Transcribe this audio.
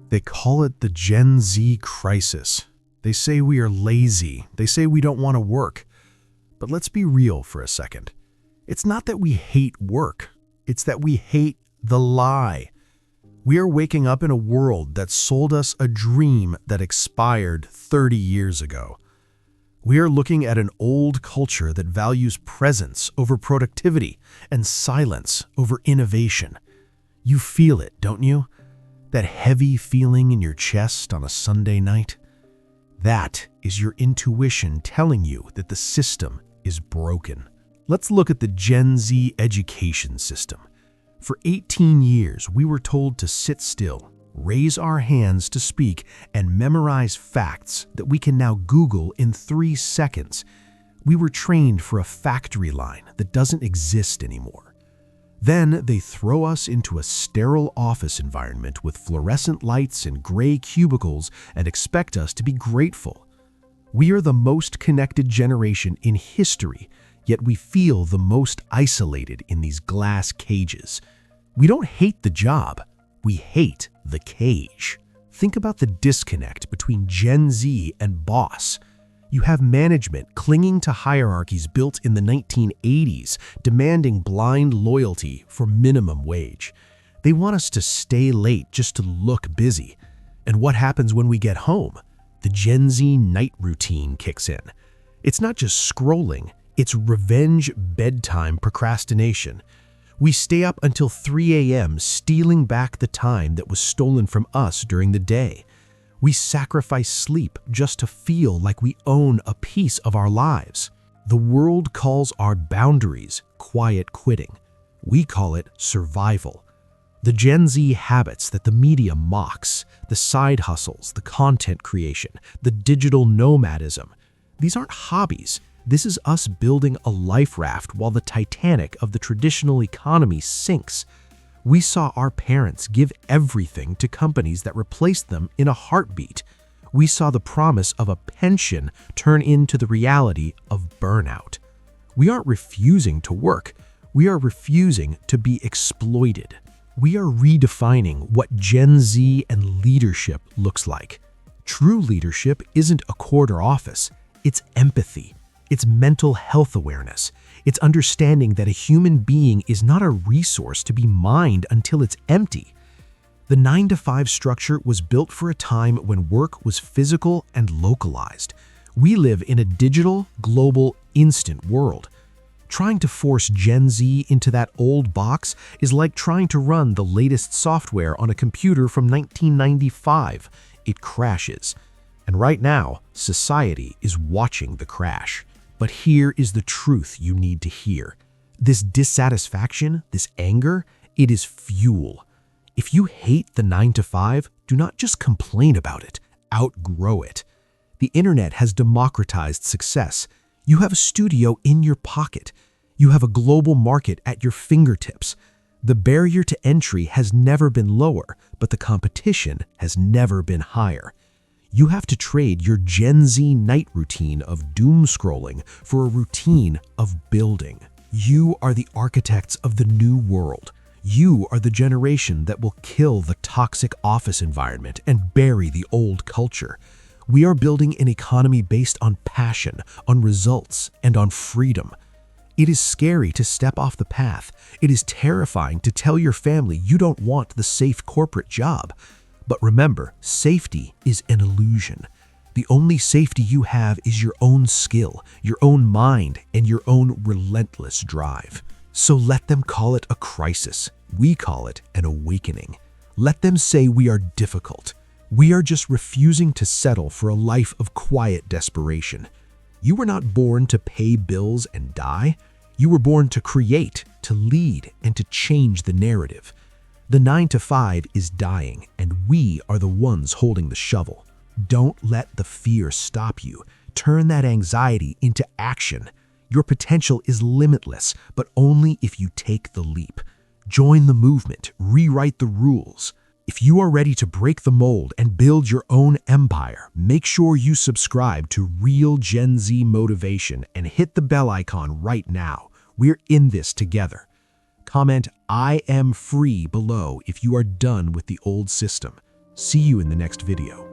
They call it the Gen Z crisis. They say we are lazy. They say we don't want to work. But let's be real for a second. It's not that we hate work. It's that we hate the lie. We are waking up in a world that sold us a dream that expired 30 years ago. We are looking at an old culture that values presence over productivity and silence over innovation. You feel it, don't you? That heavy feeling in your chest on a Sunday night? That is your intuition telling you that the system is broken. Let's look at the Gen Z education system. For 18 years, we were told to sit still, raise our hands to speak, and memorize facts that we can now Google in 3 seconds. We were trained for a factory line that doesn't exist anymore. Then they throw us into a sterile office environment with fluorescent lights and gray cubicles and expect us to be grateful. We are the most connected generation in history, yet we feel the most isolated in these glass cages. We don't hate the job, we hate the cage. Think about the disconnect between Gen Z and boss. You have management clinging to hierarchies built in the 1980s, demanding blind loyalty for minimum wage. They want us to stay late just to look busy. And what happens when we get home? The Gen Z night routine kicks in. It's not just scrolling, it's revenge bedtime procrastination. We stay up until 3 a.m. stealing back the time that was stolen from us during the day. We sacrifice sleep just to feel like we own a piece of our lives. The world calls our boundaries quiet quitting. We call it survival. The Gen Z habits that the media mocks, the side hustles, the content creation, the digital nomadism, these aren't hobbies. This is us building a life raft while the Titanic of the traditional economy sinks. We saw our parents give everything to companies that replaced them in a heartbeat. We saw the promise of a pension turn into the reality of burnout. We aren't refusing to work. We are refusing to be exploited. We are redefining what Gen Z and leadership looks like. True leadership isn't a corner office. It's empathy. It's mental health awareness. It's understanding that a human being is not a resource to be mined until it's empty. The 9-to-5 structure was built for a time when work was physical and localized. We live in a digital, global, instant world. Trying to force Gen Z into that old box is like trying to run the latest software on a computer from 1995. It crashes. And right now, society is watching the crash. But here is the truth you need to hear. This dissatisfaction, this anger, it is fuel. If you hate the 9-to-5, do not just complain about it, outgrow it. The internet has democratized success. You have a studio in your pocket. You have a global market at your fingertips. The barrier to entry has never been lower, but the competition has never been higher. You have to trade your Gen Z night routine of doom scrolling for a routine of building. You are the architects of the new world. You are the generation that will kill the toxic office environment and bury the old culture. We are building an economy based on passion, on results, and on freedom. It is scary to step off the path. It is terrifying to tell your family you don't want the safe corporate job. But remember, safety is an illusion. The only safety you have is your own skill, your own mind, and your own relentless drive. So let them call it a crisis. We call it an awakening. Let them say we are difficult. We are just refusing to settle for a life of quiet desperation. You were not born to pay bills and die. You were born to create, to lead, and to change the narrative. The 9-to-5 is dying, and we are the ones holding the shovel. Don't let the fear stop you. Turn that anxiety into action. Your potential is limitless, but only if you take the leap. Join the movement, rewrite the rules. If you are ready to break the mold and build your own empire, make sure you subscribe to Real Gen Z Motivation and hit the bell icon right now. We're in this together. Comment "I am free" below if you are done with the old system. See you in the next video.